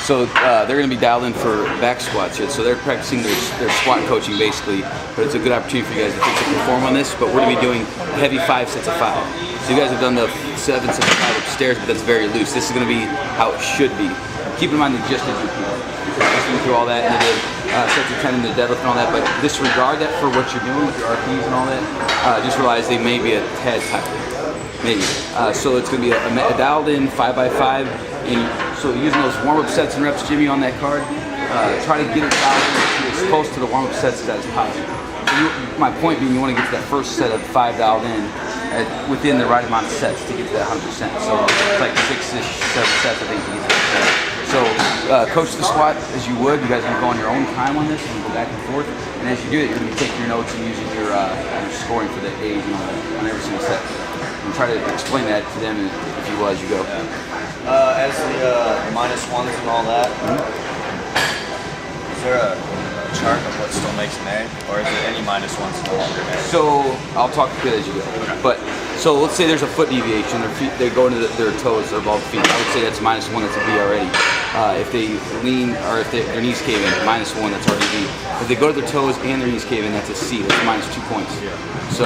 So they're going to be dialed in for back squats here. So they're practicing their squat coaching basically, but it's a good opportunity for you guys to perform on this. But we're going to be doing heavy 5 sets of 5. So you guys have done the 7 sets of 5 upstairs, but that's very loose. This is going to be how it should be. Keep in mind they just did listening through all that, and they did sets of 10 in the deadlift and all that, but disregard that for what you're doing with your RPs and all that. Just realize they may be a tad tight. Maybe. So it's going to be a dialed in 5x5. So using those warm-up sets and reps, Jimmy, on that card, try to get it dialed in as close to the warm-up sets as possible. So my point being, you want to get to that first set of 5 dialed in within the right amount of sets to get to that 100%. So it's like 6-ish, 7 sets, I think, to get to that. So coach the squat as you would. You guys are going to go on your own time on this and go back and forth. And as you do it, you're going to be taking your notes and using your scoring for the A's and all that on every single set. And try to explain that to them if you will as you go. As the -1s and all that, is there a chart of what still makes an A, or is it any -1s no longer an A? So I'll talk to you as you go. Okay. But so let's say there's a foot deviation. Their feet, they go into their toes or above the feet. I would say that's -1. That's a B already. If they lean or if their knees cave in, -1. That's already B. If they go to their toes and their knees cave in, that's a C. That's -2 points. Yeah. So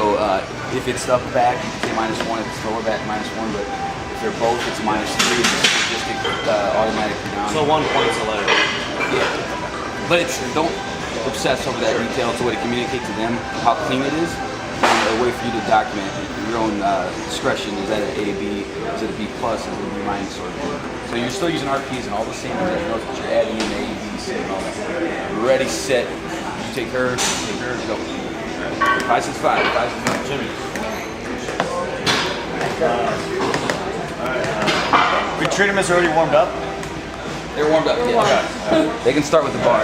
if it's the upper back, you can say -1. If it's the lower back, -1. But if they're both, it's -3. It's just automatically down. So 1 point's a letter. Yeah. But don't obsess over that detail. It's a way to communicate to them how clean it is, and a way for you to document your own discretion. Is that an A, B? Is it a B plus? Is it a B minus? Sort of thing. So you're still using RPs and all the same notes, but you're adding in A, B, C, and all that. Ready, set. You take her, go. 5 sets 5. 5 sets 5. Jimmy. We treat them as already warmed up? They're warmed up, yeah. Okay. They can start with the bar.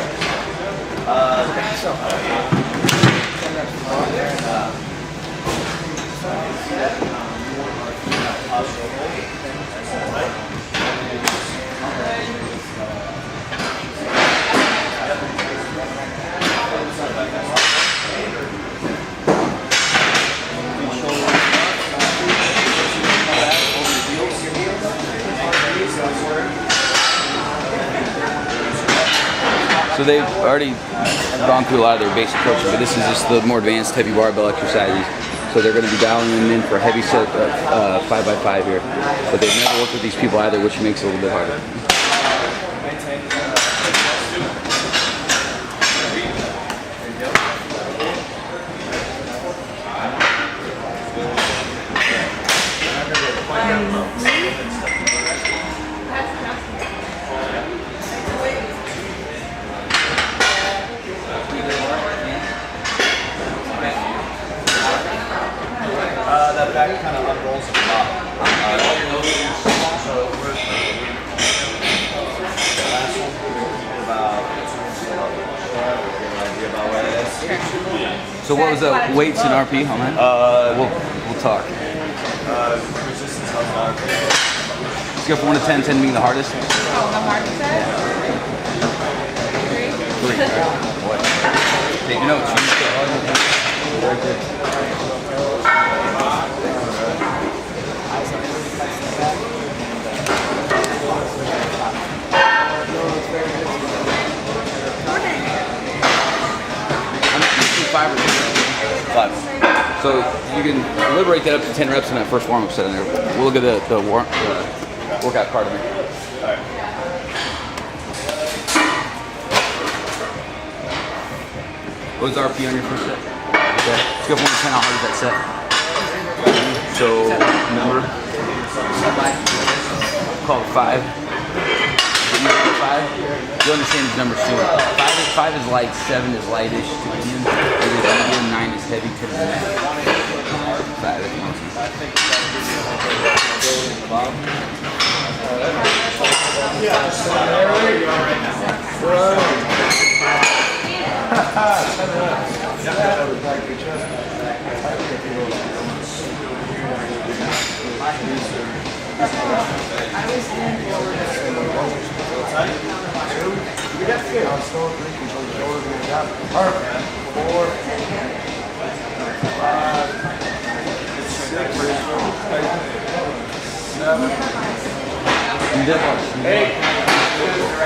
So they've already gone through a lot of their basic coaching, but this is just the more advanced heavy barbell exercises. So they're going to be dialing them in for a heavy set 5x5 here. But they've never worked with these people either, which makes it a little bit harder. That back kind of unrolls at the bottom. So what was the weights in RP on that? We'll talk. Resistance on RP. Let's go from 1 to 10, 10 being the hardest. Oh, the hardest set? 3. 3. Boy. Take your notes. Very good. Five. So you can liberate that up to 10 reps in that first warm-up set in there. We'll look at the workout part of it. All right. What was the RP on your first set? Okay. Let's go from 1 to 10. How hard is that set? So, number? Call it 5. You understand these numbers too. 5 is light, 7 is lightish to medium, 9 is heavy to the max. 5 if you want to. You did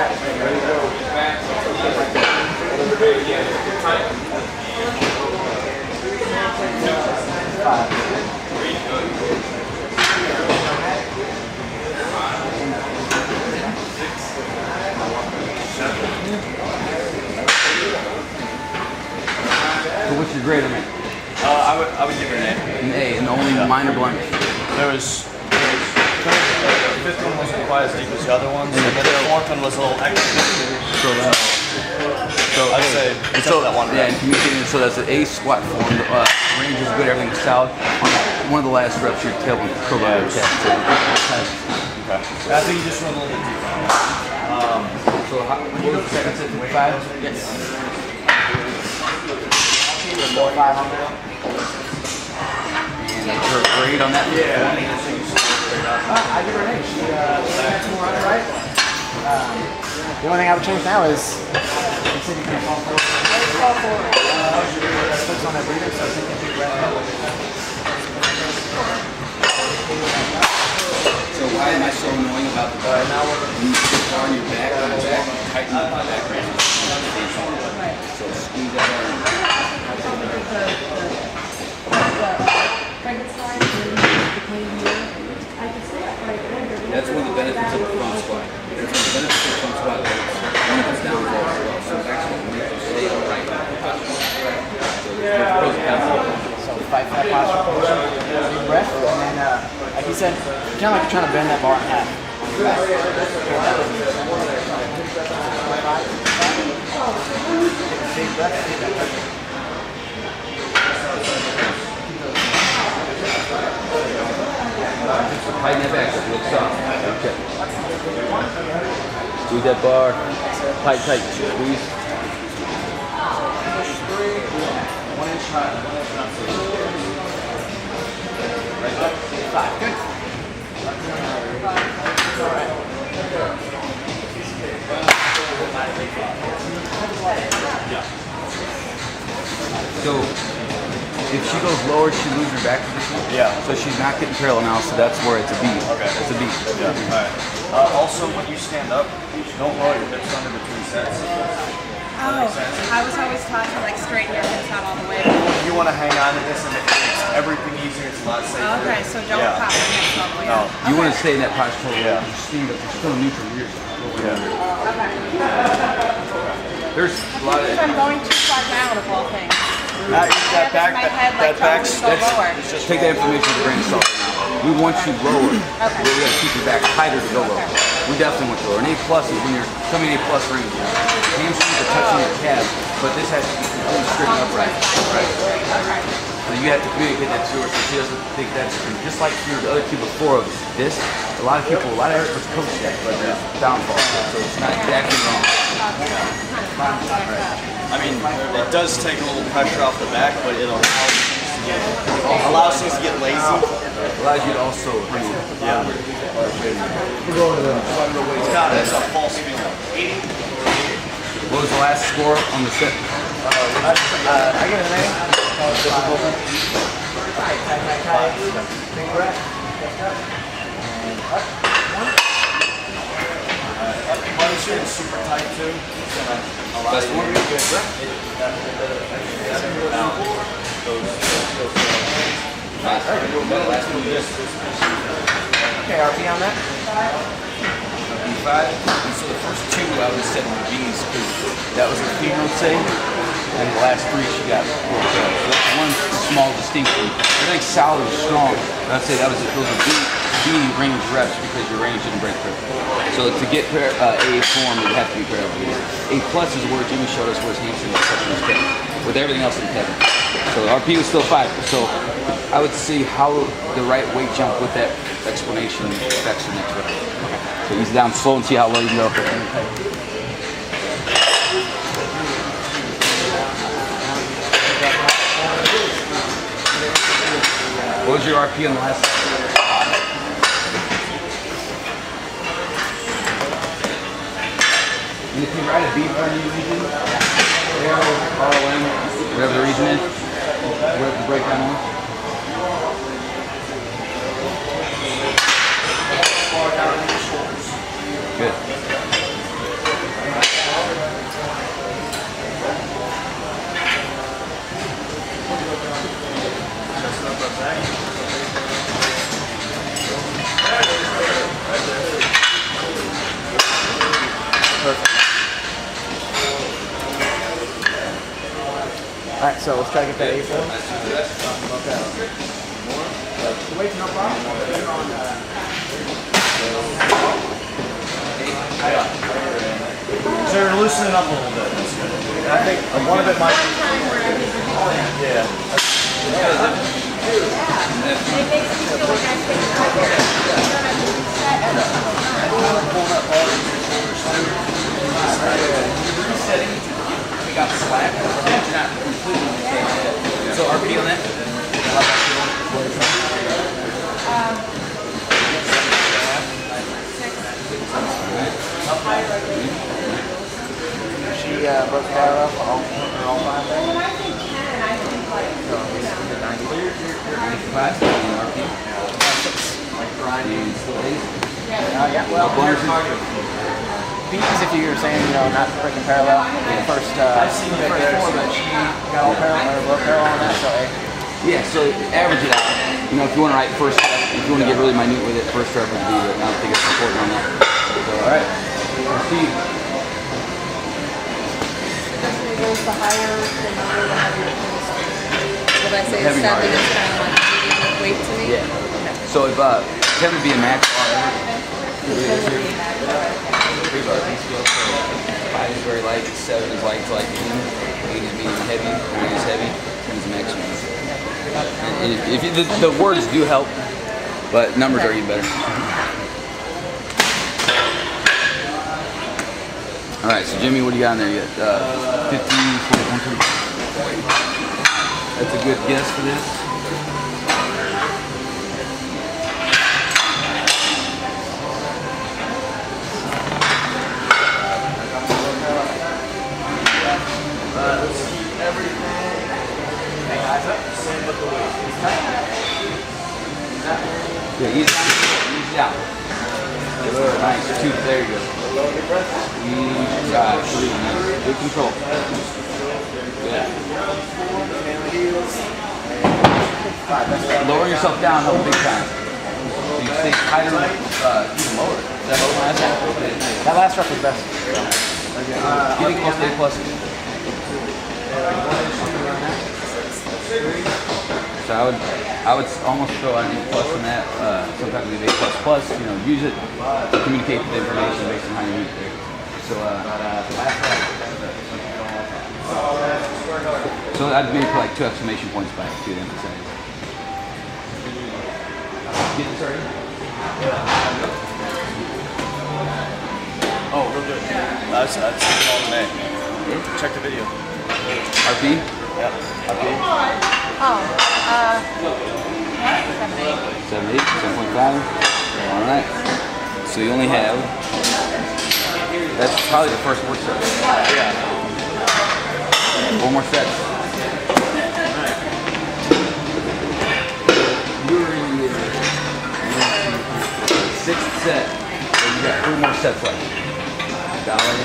So what's your grade on it? I would give it an A. An A, and the only minor blemish. There was the fifth one wasn't quite as deep as the other ones, and then the fourth one was a little extra. So I'd say it's that one. Yeah, and communicating. So that's an A squat form. Range is good. Everything's solid. On one of the last reps, your tailbone curl out your chest. So okay. I think you just went a little bit deeper. So what was the second set? 5? Yes. And her grade on that? I give her an A. She had 2 more on it, right? The only thing I would change now is you said you can't fall forward. Fall forward. Focus on that breathing, so I think you breath. So why am I so annoying about the bar? Now when you sit bar on your back, tighten up the back range. So squeeze that bar. That's one of the benefits of the front squat. That's one of the benefits of the front squat. One of its downfalls as well. So it's actually going to make you stay upright. So there's pros and cons. So fight for that posture, deep breath, and then, like you said, kind of like you're trying to bend that bar in half. Big breath. Tighten that back, it looks soft. Okay. Squeeze that bar. Tight, tight. Squeeze. Push 3, 1 inch high. 5, good. All right. So if she goes lower, she loses her back position. Yeah. So she's not getting parallel now, so that's where it's a B. Okay. It's a B. Yeah. All right. Also, when you stand up, don't roll your hips under between sets. Oh, I was always taught to like straighten your hips out all the way. You want to hang on to this, and it makes everything easier. It's a lot safer. Okay, so don't pop your hips all the way No. up. You want to stay in that posture. Yeah. You stand up. You're still neutral. You're There's a lot of. I'm going too far down of all things. That back, my head like that back, go lower. just Take that information to brain salt now. We want you lower. Okay. We got to keep your back tighter to go lower. We definitely want you lower. An A plus is when you're coming A plus range. Hamstrings are touching your calf, but this has to be completely straight and upright. Right. So you have to communicate that to her so she doesn't think that's just like your other two before of this. A lot of experts coach that, but there's downfall. So it's not exactly wrong. I mean, it does take a little pressure off the back, but it'll allow things to get lazy. It allows you to also Yeah. That's a false feeling. What was the last score on the set? I give it an A. Difficulty. Tight. Big breath. And up. 1. Punch it super tight too. It's gonna allow Best you one? to get Okay, RP on that. B5. And so the first two I would have said were B's because that was her female say. And the last 3 she got 4 tails. So that's one small distinction. Everything's solid and strong. But I'd say those are B range reps because your range didn't break through. So to get A form, it has to be parallel. A plus is where Jimmy showed us where his hamstring is touching his hip. With everything else in Kevin. So RP was still 5. So I would see how the right weight jump with that explanation affects the next rep. So ease down slow and see how low you can go. What was your RP on the last? And if you write a B for any region, ROM, whatever the region is, whatever the breakdown was. Good. Perfect. Alright, so let's try to get that A4. Okay. Wait, no problem. So you're loosening up a little bit. That's good. And I think one of it might be. Yeah. It makes me feel like I can Resetting, we got slack. You're not completely okay. So RP on that? She broke the barrel up all 5 there. When I think 10, I think like, So it's 95 RP. like grinding. yeah. Yeah, well, Bees, if you were saying, you know, not freaking parallel. The first 4, but she got all parallel, or broke parallel on that, so A. Yeah, so average it out. You know, if you want to write first step, if you want to get really minute with it, first step would be, but I don't think it's important on that. So, all right. Proceed. Goes the higher the number, the heavier it is. Would I say Heavy 7 margin. is kind of like medium weight to me? Yeah. So if 10 would be a max bar, 3 bar scale. So 5 is very light, 7 is light to light medium, 8 is medium heavy, 9 is heavy, 10 is maximum. And if you, the words do help, but numbers are even better. All right, so Jimmy, what do you got in there? You got 50, 40, 130. That's a good guess for this. Let's keep everything. Eyes up. Same with the weight. Yeah, ease it out. Good, nice. 2, there you go. Ease, God, 3, nice. Good control. Good. Lower yourself down though, big time. So you stay tighter, even lower. Is that lower last time? That last rep was best. Getting close to A plus. So I would almost throw an A plus on that. Sometimes we leave A plus plus. You know, use it to communicate the information based on how you move there. So so I'd maybe put like 2 exclamation points back to emphasize. Get it started. Oh, real good. That's all in A. Check the video. RP. Yep. Oh, 7, 8, 7.5. All right. So you only have. That's probably the first work set. Yeah. 4 more sets. You're in the 6th set. So you got 3 more sets left. Dollar.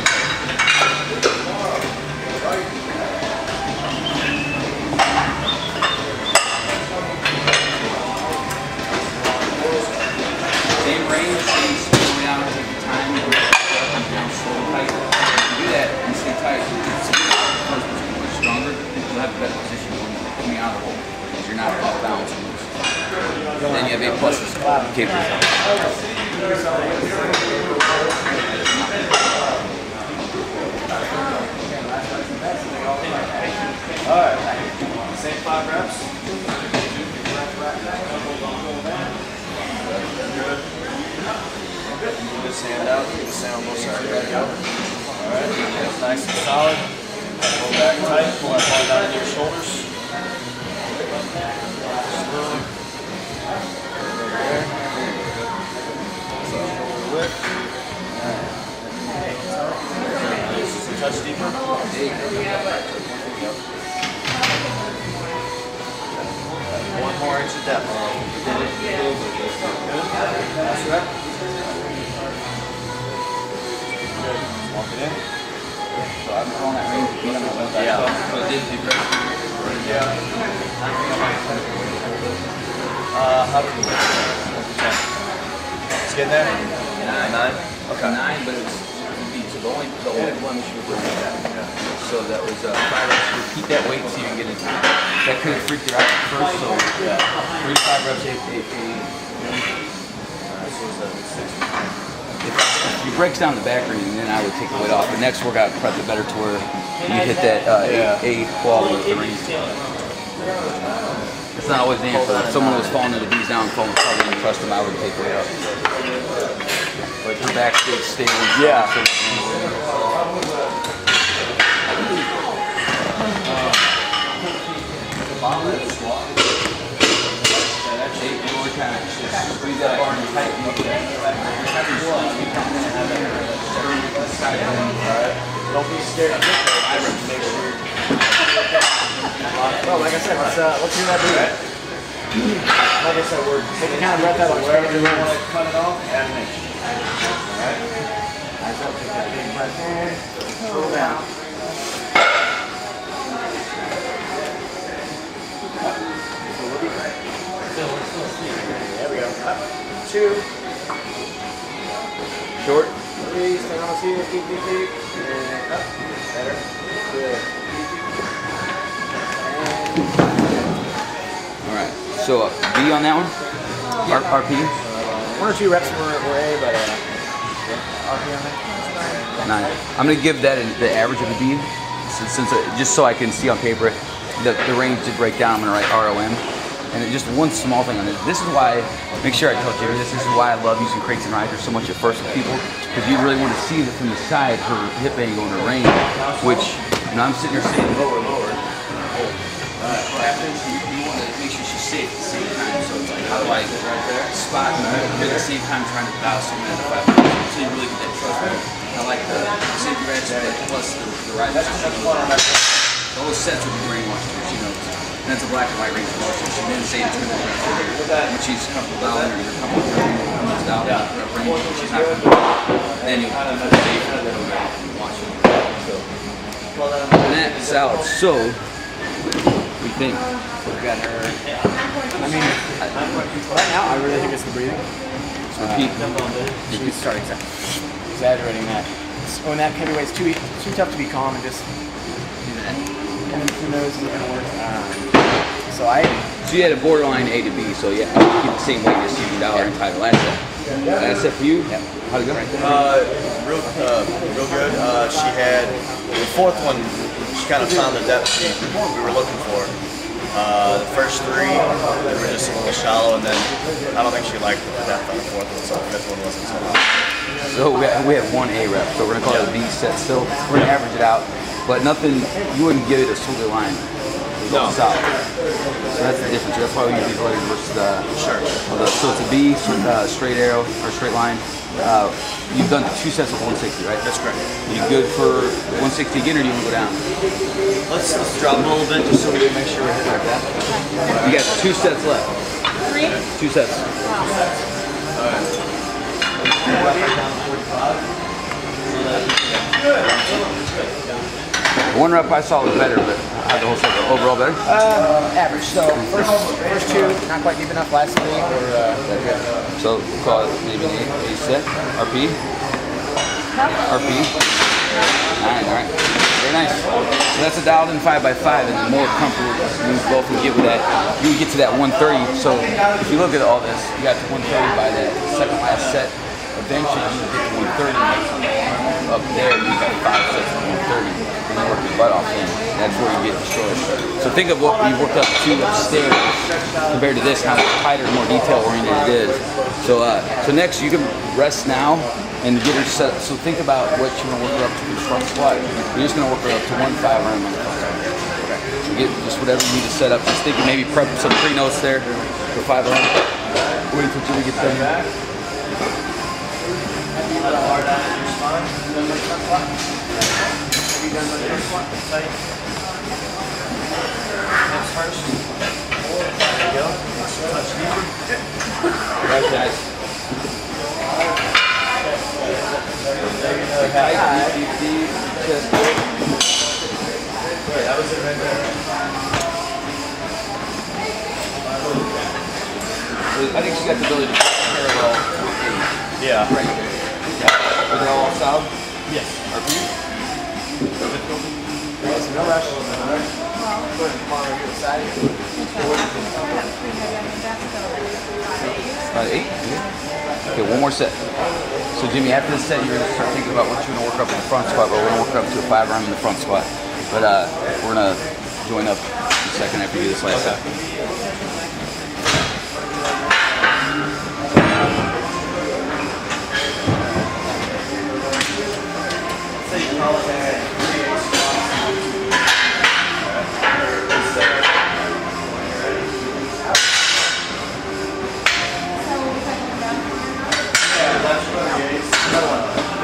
Same range, same slow down, take your time, down slow, tight. If you do that and stay tight, it's first position much stronger, you'll have a better position coming out of the hole because you're not off balance and loose. Then you have A pluses capable. Alright. Same 5 reps. Good. Move this hand out, keep this hand on both sides. Ready to go. Alright. That's nice and solid. Pull back tight, pull that ball down into your shoulders. Slowly. Over there. Shoulder width. Just a touch deeper. One more inch of depth. Good. Last rep. Good. Walk it in. So I'm throwing that range. Yeah. So it did do great. Yeah. How do we 10? It's getting there? 9? Okay. 9, but it's beat. So the only blemish you were bringing that. So that was 5 reps. Repeat that weight so you can get it. That could have freaked you out at first. So 3 to 5 reps. If it breaks down the back or anything, then I would take the weight off. The next workout, prep it better to where you hit that A quality with the range. It's not always the answer. If someone was falling into these down, falling apart, and you trust them, I would take weight off. But your back stays stable. Yeah. Squeeze that bar and tighten it. Don't be scared. Well, like I said, let's do that dude. Like I said, we're taking kind of breath out of the way. You want to cut it off? Add an inch. Alright? Eyes up, take that big breath in, slow down. There we go. Up, 2. Short. 3, stay on the 2, keep. And up. Better. Good. All right. So B on that one. RP. 1 or 2 reps were A, but RP on that. 9. I'm gonna give that the average of a B, since just so I can see on paper the range to break down. I'm gonna write ROM. And just one small thing on this. This is why, make sure I tell Jerry this, is why I love using crates and risers so much at first with people, because you really want to see that from the side, her hip angle and her range, which, I'm sitting here saying lower. What happens, you want to make sure she's safe at the same time, so it's like, how do I spot and at the same time trying to dial someone at the 5 minutes, so you really get that trust. I like the safety ratchet plus the risers. Those sets would be brainwashed, and that's a black and white range of motion. She didn't say it's going to be when she's comfortable dialing or you're comfortable dialing her range, she's not going to. Then you'll watch it. And that salad. So, we think We got her. I mean, right now, I really think it's the breathing. repeat. She's starting exaggerating that. When that heavyweight's too tough to be calm and just do that. And then who knows if it's going to work. So you had a borderline A to B, so yeah, I would keep the same weight as you can dial and title. That's it for you? Yeah. How'd it go? Real good. She had the 4th one. She kind of found the depth we were looking for. The first 3 they were just a little shallow, and then I don't think she liked the depth on the 4th one, so the 5th one wasn't so high. So we have 1 A rep, so we're gonna call it a B set. Still, we're gonna average it out, but nothing. You wouldn't give it a solid line. No. Solid. So that's the difference. That's why we use these letters versus the. Sure. So it's a B, straight arrow or straight line. You've done 2 sets of 160, right? That's correct. Are you good for 160 again, or do you want to go down? Let's drop them a little bit just so we can make sure we're hitting our depth. You got 2 sets left. 3? 2 sets. One rep I saw was better, but the whole set overall better. average. So first 2, not quite deep enough. Last 3 were good. So we'll call it maybe an A set. RP. RP. 9. All right. Very nice. So that's a dialed in 5x5, and the more comfortable you both can get with that, you can get to that 130. So if you look at all this, you got to 130 by that second last set. Eventually, you can get to 130 up there. You got 5 sets of 130, and you work your butt off in. That's where you get destroyed. So think of what you worked up to upstairs compared to this, how much tighter, more detail oriented it is. So next you can rest now and get her set up. So think about what you're gonna work her up to for the front squat. You're just gonna work her up to 1.5 around the front squat. So get just whatever you need to set up. Just thinking maybe prep some pre-notes there for 5 around. Wait until Jimmy gets done. Hard out in your spine. Then the front squat. Maybe done with the squat. Tight. Hips first. There you go. Touch deeper. Right, guys. Tight, deep, chest. That was it right there. I think she got the ability to parallel with Yeah. right there. Is it all solid? Yes. So no rush. Go ahead and come on over to the side. About 8? Okay, one more set. So Jimmy, after this set, you're gonna start thinking about what you're gonna work up in the front squat, but we're gonna work up to a 5 arm in the front squat. But we're gonna join up in a second after you do this last set.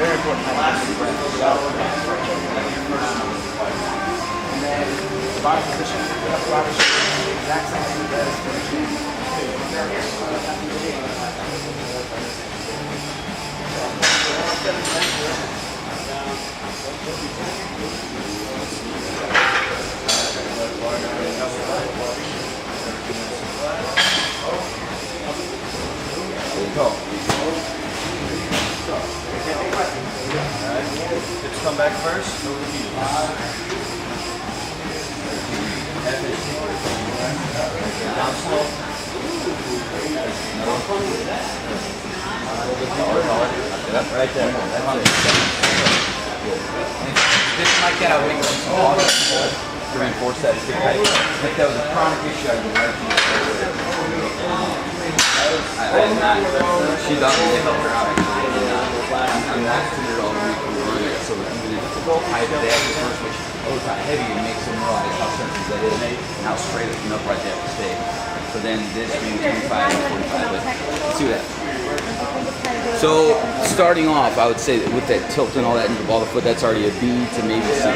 Very important. And then the bottom position, bottom position, exact same thing as There you go. Hips come back first. Over the heels. Down slow. Right there. That's it. Just like that, I would make some pause to reinforce that stick height. Like that was a chronic issue I was right. She doesn't help her out. I'm not considered all the week we run it, so even if it's a high day after first, which over time heavy, it makes them realize how sensitive that is and how straight up and upright they have to stay. So then this being 25 and 45, but let's do that. So starting off, I would say that with that tilt and all that into the ball of the foot, that's already a B to maybe C.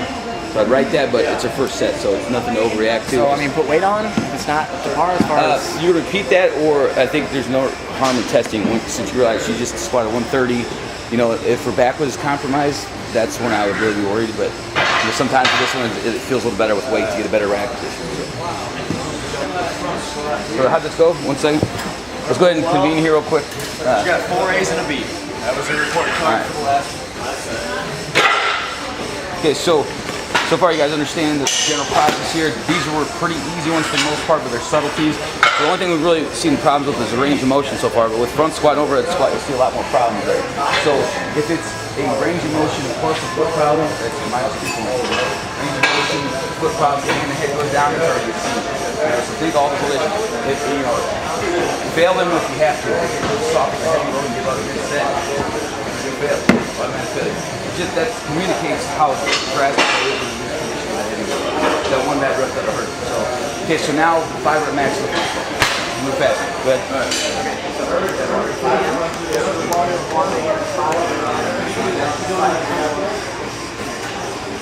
So I'd write that, but it's a first set, so it's nothing to overreact to. So, I mean, put weight on if it's not up to par as far as... You would repeat that, or I think there's no harm in testing since you realize you just squatted 130. You know, if her back was compromised, that's when I would really be worried. But you know, sometimes with this one, it feels a little better with weight to get a better rack position. So how'd this go? 1 second. Let's go ahead and convene here real quick. You got 4 A's and a B. That was your report card for the last one. Okay, so far you guys understand the general process here. These were pretty easy ones for the most part, but there's subtleties. The only thing we've really seen problems with is the range of motion so far, but with front squat and overhead squat, you'll see a lot more problems there. So if it's a range of motion, of course, a foot problem, that's miles people over. Range of motion, foot problem, getting the head goes down, it's already a C. It's a big all collision. If, you know, fail them if you have to. If you're soft with the heavy load and give up a good set, you fail. Automatic failure. Just that communicates how drastic it is in this condition of that heavy load. That one bad rep that hurt. So, okay, so now 5 rep max. Move fast. Go ahead.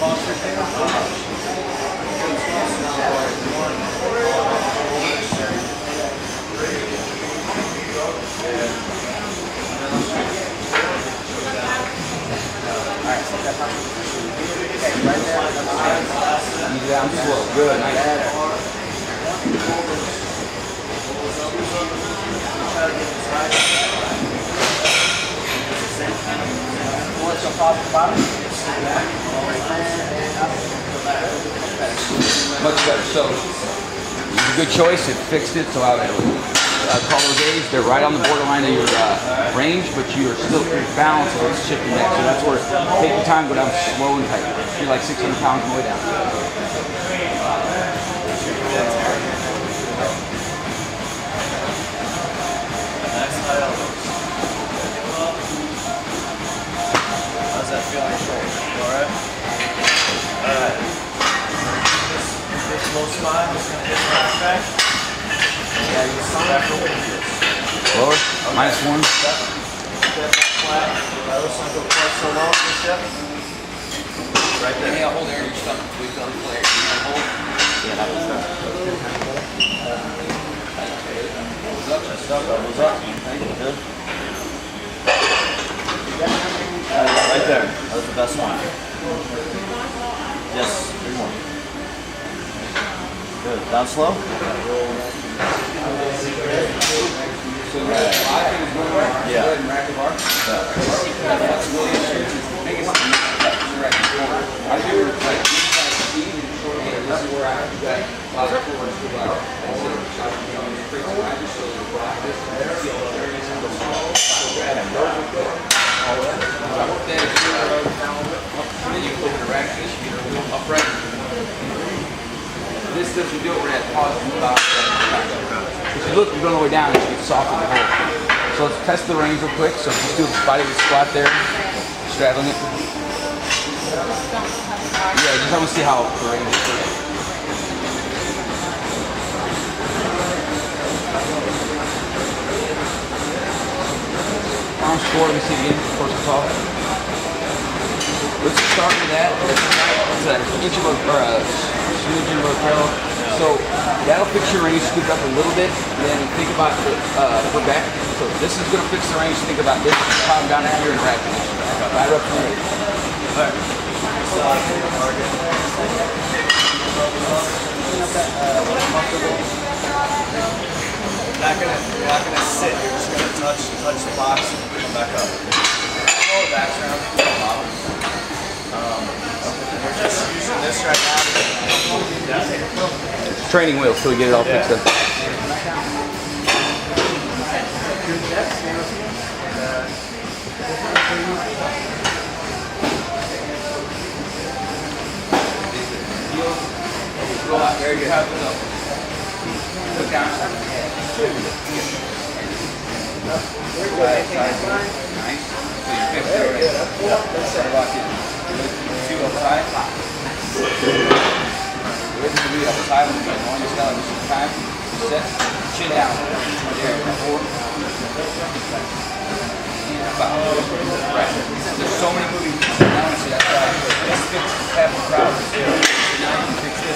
All Easy down slow. Good. Nice. Much better. So, it's a good choice. It fixed it. So I would call those A's. They're right on the borderline of your range, but you are still pretty balanced or it's shifting back. So that's where take your time, go down slow and tight. You're like 600 pounds on the way down. How's that feel on your shoulders? Alright? Alright. This low spot is going to hit right back. Yeah, you can back over the heels. Lower, -1. Step flat. Let's not go quite so long this step. Right there. Yeah, hold there in your stomach. We've done flare. Hold. Yeah, that was that. Chest up, elbows up. Good. Right there. That was the best one. Yes, 3 more. Good. Down slow. Yeah. as we do it, we're gonna pause and stop. If you look, you're going all the way down, it should get soft in the hole. So let's test the range real quick. So just do a body weight squat there, straddling it. Yeah, just want to see how the range is. Arms forward, let me see it again, of course it's off. Let's start with that. It's an inch of a, or a smidgen of a curl. So that'll fix your range, scoop up a little bit, and then think about the foot back. So this is gonna fix the range, think about this, palm down here and rack position. Right up from here. Alright. You're not gonna sit. You're just gonna touch the box and come back up. Lower back round to the bottom. We're just using this right now. Training wheels till we get it all fixed up. Very good. Look down. Nice. So you pick there. Lock in. Two outside. Good to be outside. One just now, just in time. Set. Chin down. There. 4. Right. There's so many moving pieces. Now I see that. This fixes half the crowd. So now you can fix this.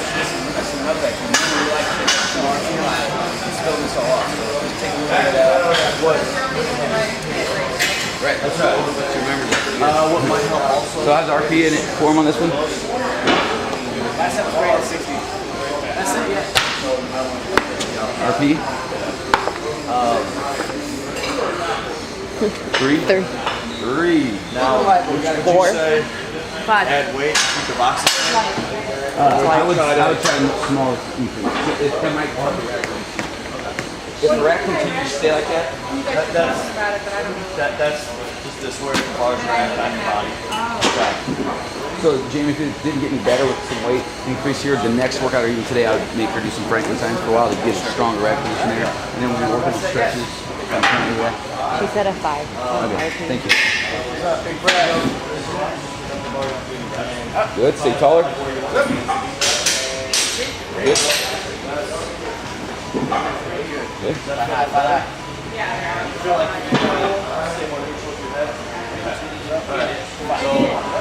That's another thing. You really like it. Let's fill this all off. So just take a look at that. What? Right. That's right. So remember that. What might help also? So how's RP in it form on this one? Last time was great at 60. That's it, yeah. RP? 3? 3. Now, would you 4. say 5. add weight to keep the boxes? I would try a small increase. It might help the rack. If the rack continues to stay like that, That's just this where the bars are at on your body. so Jamie, if it didn't get any better with some weight increase here, the next workout or even today, I would make her do some Franklin times for a while to get a stronger rack position there. And then when we're working with stretches, She said a 5. Okay, thank you. Good, stay taller. Good. Good.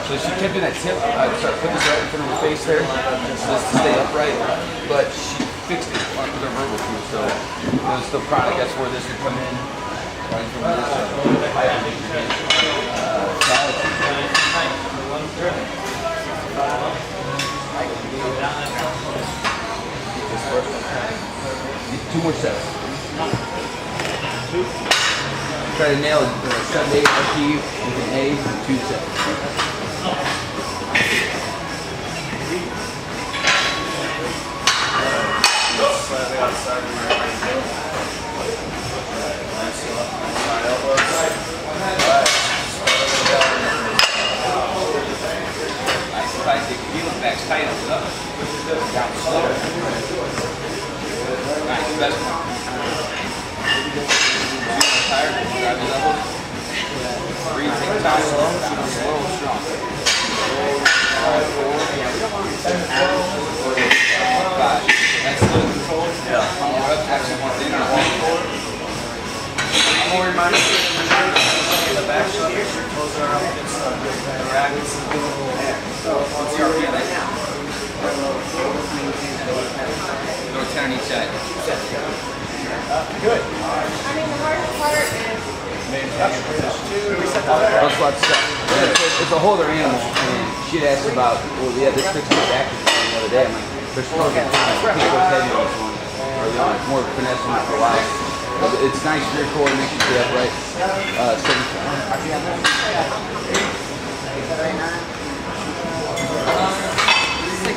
So she kept doing that tip. Sorry, put this right in front of her face there, just to stay upright. But she fixed it with her verbal cue, so it was still chronic. That's where this would come in. Right from this. 2 more sets. Try to nail a Sunday RP with an A and 2 sets. Slightly outside of your side elbows. Alright. Nice tight. The heel back's tight. Up. Down slow. Nice. Best one. Tired. Grab the elbows. 3. Take time. Down slow. Strong. 5. That's still controlled. Yeah. Action one thing. I'm more reminded of the back shot. Your toes are up against the rack. So what's your RP right now? Go 10 on each side. Good. I mean, the hardest part is Those squats stuff. It's a whole other animal. And she'd asked about, well, yeah, this fixed my back the other day. I'm like, there's still again, people heavy on this one. Or they want more finesse on it for a while. But it's nice for your core, makes you stay upright. 6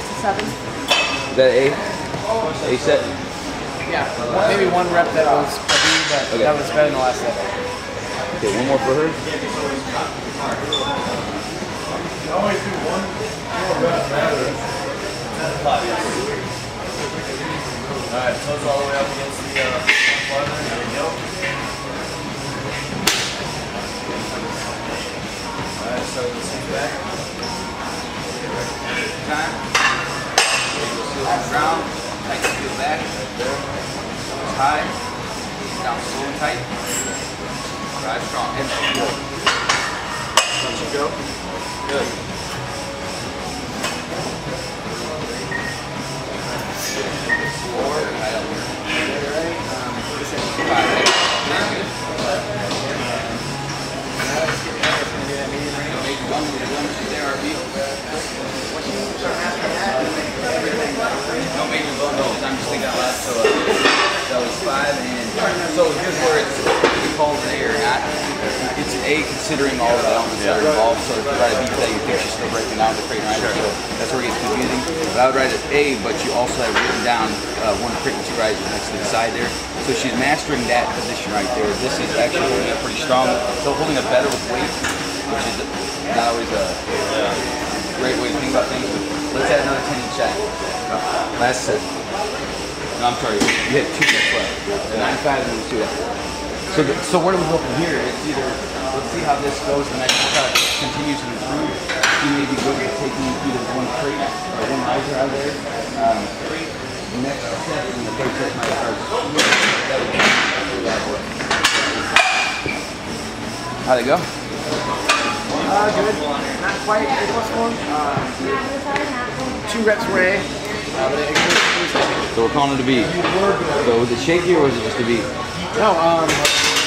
to 7. Is that A? A set? Yeah, maybe one rep that was a B, but Okay. that was better than the last set. Okay, one more for her. You always do one more rep better. Alright, toes all the way up against the partner. There we go. Alright, so this is back. Time. Ground. Tight to the back. High. Down slow and tight. Drive strong. And forward. Let you go. Good. Forward. Right up here. No major bone noise. I'm just thinking out loud. So that was 5, and so here's where it's you call it an A or not. It's an A considering all the elements that are involved. So if you write a B for that, you think she's still breaking down the crate and riser. So that's where it gets confusing. But I would write it A, but you also have written down one crate and two risers next to the side there. So she's mastering that position right there. This is actually holding up pretty strong. So holding up better with weight, which is not always a great way to think about things. But let's add another 10-inch shot. Last set. No, I'm sorry. You had 2 sets left. So 95 and then 2 left. So where do we go from here? It's either let's see how this goes and then how it continues to improve. You may be good at taking either one crate or one riser out of there. Next set and the third set might start. How'd it go? Good. Not quite A plus 1. 2 reps were A. But it was So we're calling it a B. So was it shaky or was it just a B? no,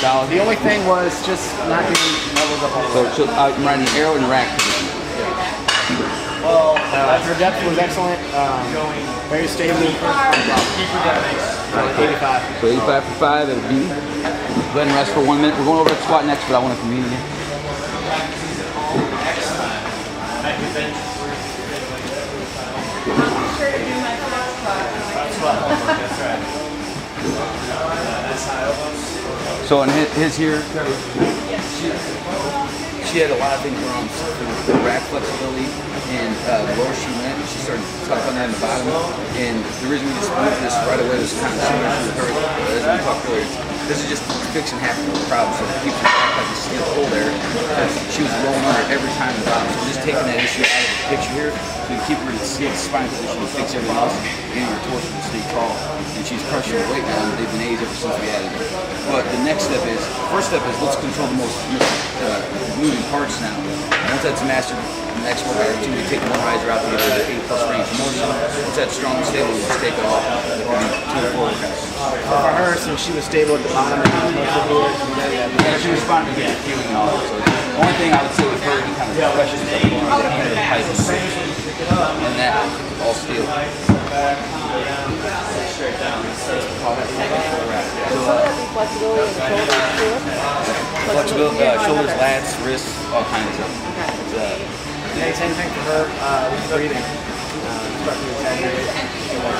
Solid. the only thing was just not getting levels up all the way. So I'm writing arrow and rack position. Well, her depth was excellent. Very stable. No problem. 85. So 85 for 5 at a B. Go ahead and rest for 1 minute. We're going over at squat next, but I want to convene again. I'm sure to do my flex squat. So in his here, she had a lot of things going on with the rack flexibility, and the lower she went, she started tucking on that in the bottom. And the reason we just moved this right away was kind of similar to her, as we talked earlier. This is just fixing half of the problem, so it keeps her back like a steel pull there. Because she was rolling under every time in the bottom. So we're just taking that issue out of the picture here, so we keep her in a steel spine position to fix everything else, getting her torsion to stay tall. And she's crushing the weight now, and they've been A's ever since we added her. But the next step is, first step is let's control the most moving parts now. Once that's mastered, the next workout or 2, we take one riser out to get her to 8+ range of motion. Once that's strong and stable, we just take it off. It will be 2 to 4 workouts. For her, since she was stable at the bottom, And she responded to the feeling and all that. So the only thing I would say with her, any kind of pressure is that the hand of the pipe is and that all steel. Straight down. Flexibility in the shoulders too. Flexibility, shoulders, lats, wrists, all kinds of stuff. yeah, same thing for her with breathing. Starting to exaggerate. She has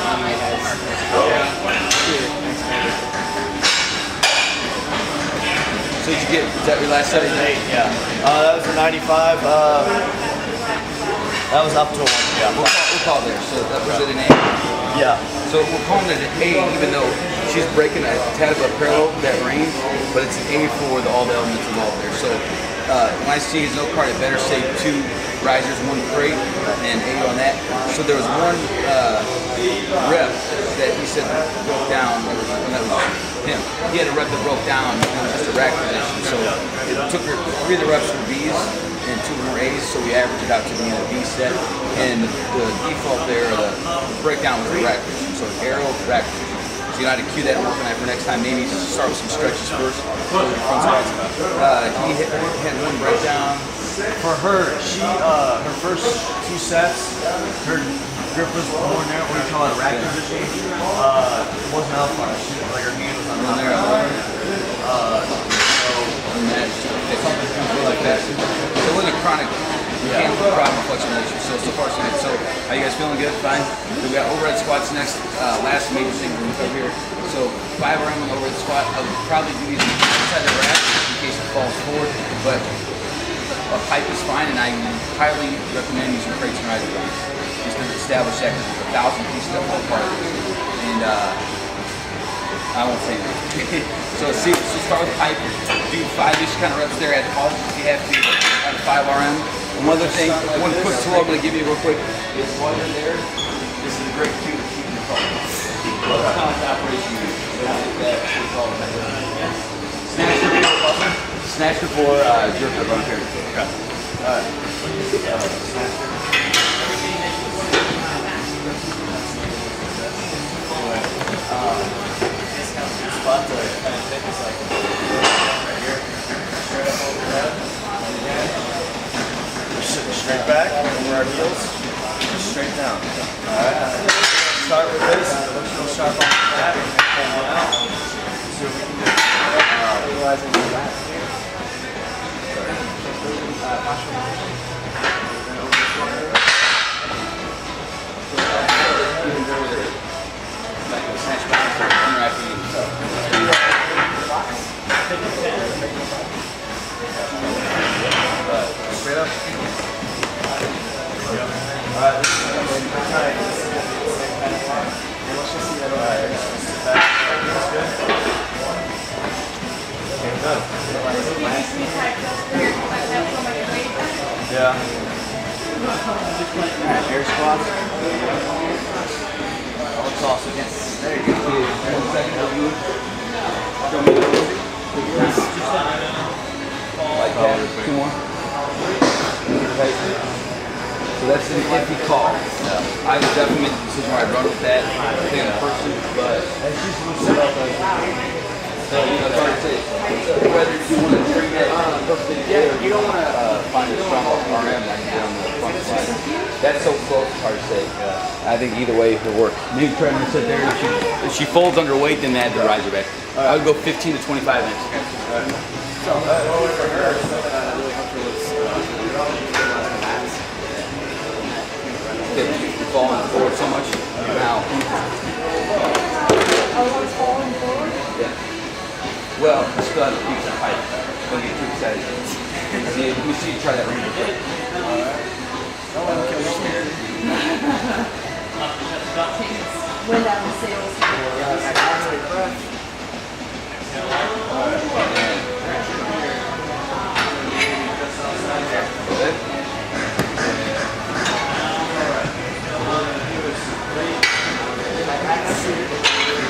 So did you get, is that your last set? Yeah. That was for 95. That was up to 1. Yeah. We'll call there. So that was it an A? Yeah. So we're calling it an A even though she's breaking a tad of a parallel, that range, but it's an A for all the elements involved there. So when I see his no card, it better say 2 risers, 1 crate, and A on that. So there was one rep that he said broke down, and that was him. He had a rep that broke down, and it was just a rack position. So it took her 3 of the reps were B's and 2 more A's, so we averaged it out to being a B set. And the default there, the breakdown was the rack position. So arrow, rack position. So you know how to cue that and work on that for next time. Maybe start with some stretches first. Front squats. He had 1 breakdown. For her, her first 2 sets, her grip was more narrow. What do you call it? Rack position. It wasn't out far. Like her hand was on there. Like that. So it wasn't a chronic mechanical problem flexion. So far so good. So are you guys feeling good? Fine. We got overhead squats next. Last major thing we're over here. So 5 RM on the overhead squat. I'll probably do these inside the rack in case it falls forward. But a pipe is fine, and I highly recommend using crates and riser. Just to establish that because there's 1,000 pieces that fall apart. and I won't say anything. So start with pipe, do 5-ish kind of reps there at pause if you have to at 5 RM. One other thing, one quick tool I'm going to give you real quick is while you're there, this is a great cue to keep your phone. Well, it's kind of like the operation unit. Snatch before jerk or run carry. Okay. Alright. Spot to kind of take us like right here. Straight up over the head. We're sitting straight back over our heels. Straight down. Alright. Start with this. It looks real sharp on the back. Pull one out. See what we can do. Utilizing the lats. Snatch back for interacting. Straight up. Alright, this is tight. Let's just see that. Alright, sit back. That's good. Okay, good. Yeah. Alright, air squats. That's awesome. Yes. There you go. 1 second, I'll do it. Show me the move. Like that. 2 more. Okay. So that's an iffy call. I would definitely make the decision where I'd run with that thing on the person, but that's just what set up as so, it's hard to say. Whether you want to bring that you don't want to find a strong RM like you on the front side. That's so close, it's hard to say. I think either way it work. Maybe try to sit there. If she folds under weight, then add the riser back. I would go 15 to 25 minutes. So, for her, something I really hope for was You're falling forward so much. Now. I was always falling forward. Yeah. Well, you still have to keep the height. Don't get too excited. See, let me see you try that ring real quick. Went down the sales.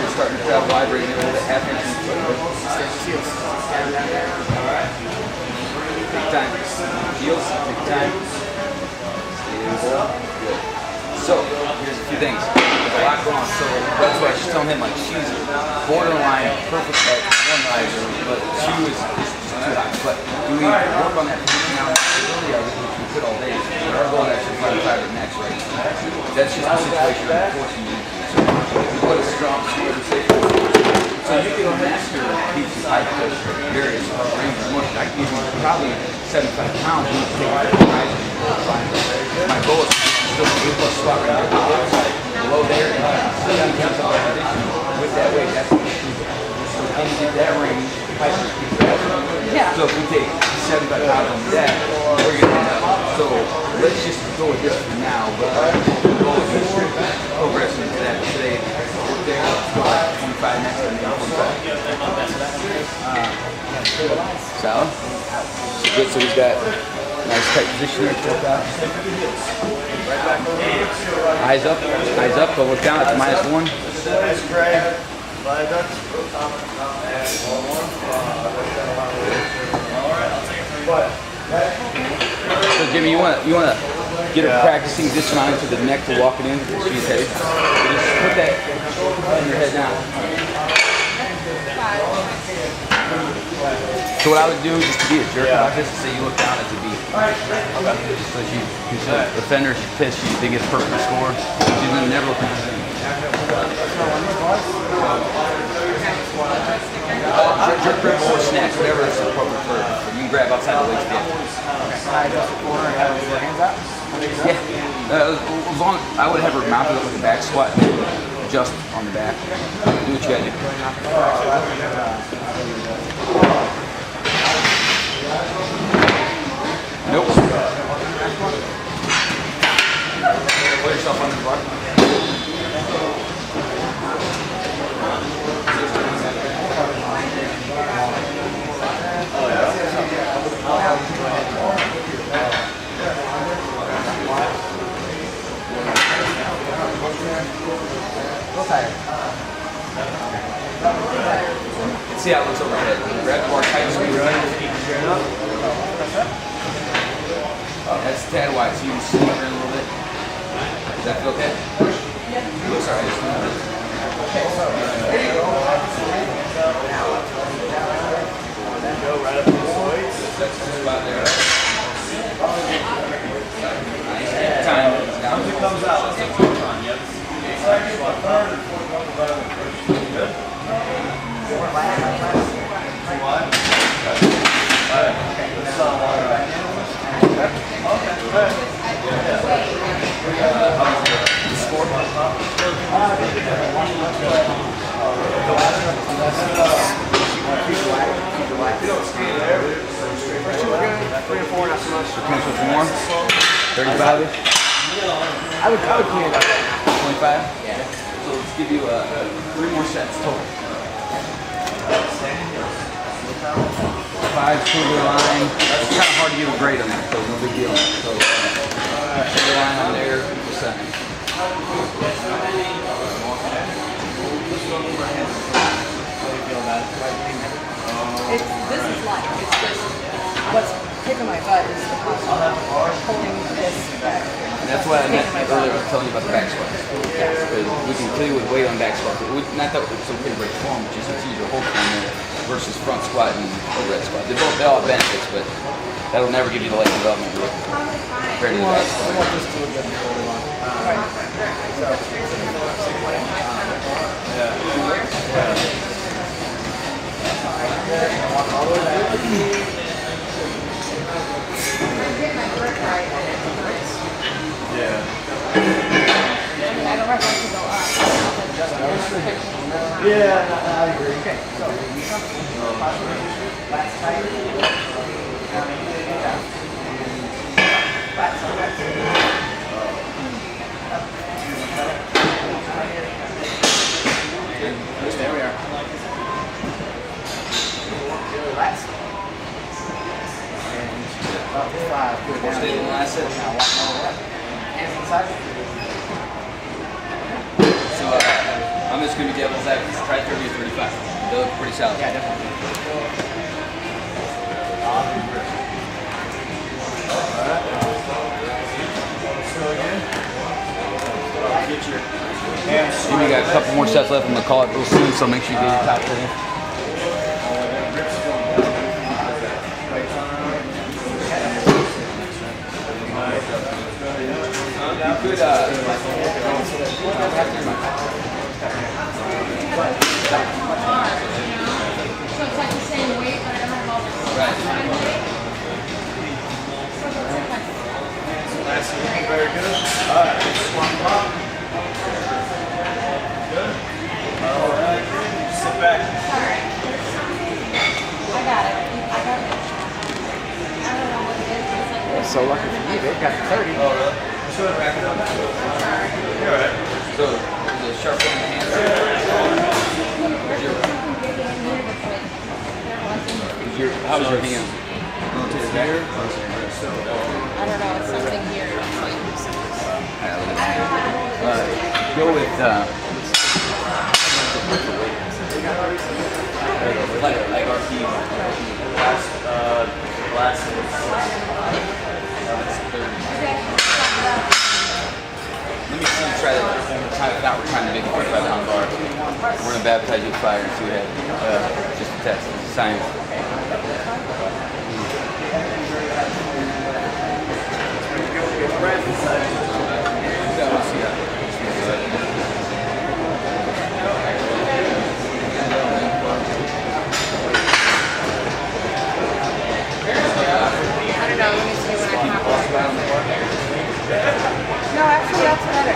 We're starting to travel vibrating a little bit, half inch. Alright. Take time. Heels, take time. Good. So, here's a few things. There's a lot going on. So, that's why I was just telling him, like, she's borderline perfect at one riser, but she was just too high. But do we work on that position now? Yeah, we could all day. Our goal is actually 5 at max right now. That's just the situation we're forcing you into. So, we put a strong shoulder safety. So you can master these high push various range of motion. I can give you probably 75 pounds when you take out the riser. My goal is still a plus squat right there. Below there, and still got to get some position. With that weight, that's what we do. So can you get that range? Yeah. So if we take 75 pounds on that, we're going to end up. So let's just go with this for now, but the goal is to progress into that today. Work there, let's go at 25 next time, maybe 45. Solid. So good, so he's got nice tight position there, tilt out. Eyes up, but look down at the -1. That's great. Viaduct. So Jimmy, you wanna get her practicing dismounting to the neck to walk it in because she's heavy. So just put that on your head now. So what I would do, just to be a jerk about this, is say you look down at the B. So the defender, she's pissed, they get a perfect score. She's gonna never look at the same. Jerk grip or snatch, whatever is appropriate for you can grab outside the waist band. I adjust the corner and have her hands out. Yeah. As long I would have her mounted up with a back squat, just on the back. Do what you gotta do. Nope. Put yourself under the bar. little tighter. See how it looks overhead. Grab the bar tight, squeeze it. That's a tad wide, so you can slip it in a little bit. Does that feel okay? Yeah. Looks alright. Okay, so there you go. Go right up to the weights. That's the spot there. Nice. Time. Once it comes out, let's take some time. Yep. Good. What? Alright. This is all water back in. Okay. Good. First two are good. 3 and 4, not so much. Potential for more? 35-ish? I would clean it up. 25? Yeah. So let's give you 3 more sets total. 5 shoulder line. It's kind of hard to give a grade on that, so no big deal. So shoulder line on there, equal setting. This is light. It's just what's kicking my butt is the holding this back. And that's why I meant earlier was telling you about the back squats. Because we can kill you with weight on back squats. Not that it's okay to break form, but just it's easier to hold on there versus front squat and overhead squat. They all have benefits, but that'll never give you the leg development compared to the back squat. I don't want to go up. Yeah, I agree. Okay, so last tight. There we are. Relax. And up 5. Good down. Stay in the last set. Now walk all up. Hands inside. So I'm just going to be devil's advocate. Try 30 or 35. They look pretty solid. Yeah, definitely. Get your hands. We got a couple more sets left. I'm going to call it real soon, so make sure you get your top 30. You could, So it's like the same weight, but I don't have all this. right. Very good. All right. Squat pop. Good. All right. Sit back. Alright. I got it. I don't know what it is. It's like this. So lucky for you, they've got the 30. Oh, really? Should have back it up. You're all right. So, the sharp one in the hand. How's your hand? Rotate it back. I don't know. It's something here. Go with like RP. Let me see you try that. Time it out. We're trying to make a 45-pound bar. We're gonna baptize you with fire and see what happens. Just a test. It's science. I don't know. Let me see when I pop No, actually, that's better.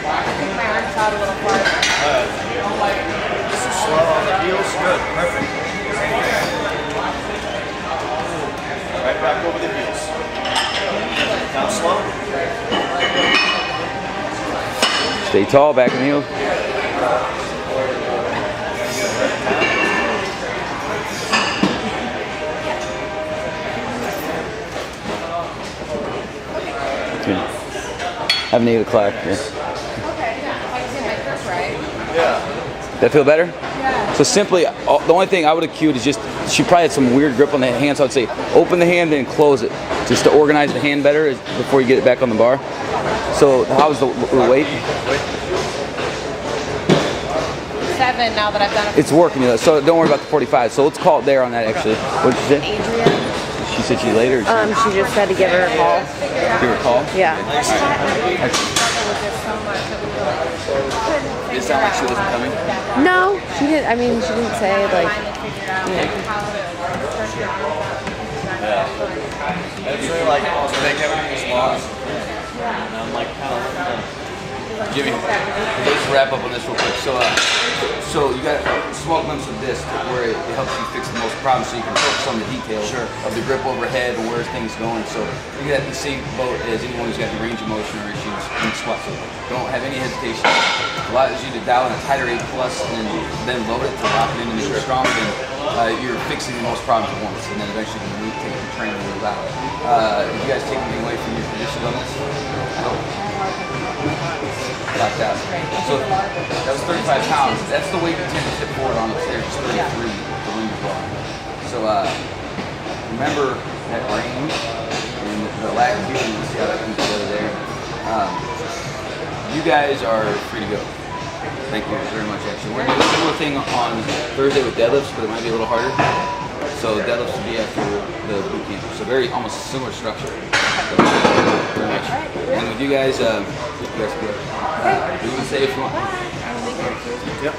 I think my arm's out a little farther. This is slow on the heels. Good. Perfect. Right back over the heels. Down slow. Stay tall, back in the heels. Okay. Have an 8 o'clock. Yeah. Okay. If I can make this right. Yeah. That feel better? Yeah. So simply, the only thing I would have cued is just, she probably had some weird grip on the hand, so I'd say open the hand and close it, just to organize the hand better before you get it back on the bar. So how's the weight? 7 now that I've done it. It's working, so don't worry about the 45. So let's call it there on that actually. What did she say? Adrian. She said she later. She just said to give her a call. Give her a call? Yeah. It sounded like she wasn't coming. No, she didn't. I mean, she didn't say like. It's really like to make everything small. And I'm like kind of Jimmy, let's wrap up on this real quick. So you got a small glimpse of this where it helps you fix the most problems, so you can focus on the details of the grip overhead and where things going. So you got the same boat as anyone who's got the range of motion or issues in squat. So don't have any hesitation. It allows you to dial in a tighter 8+ and then load it to lock it in and make it stronger. Then you're fixing the most problems at once, and then eventually you can take the training and move out. Did you guys take anything away from your conditions on this? No. Locked out. So that was 35 pounds. That's the weight you tend to tip forward on upstairs. It's 33 the wind bar. So remember that range and the lack of feeling. You see how that comes together there. You guys are free to go. Thank you very much. Actually, we're gonna do a similar thing on Thursday with deadlifts, but it might be a little harder. So deadlifts will be after the boot camp. So very almost similar structure. Very much. And with you guys, you guys good. You want to say if you want. Yep.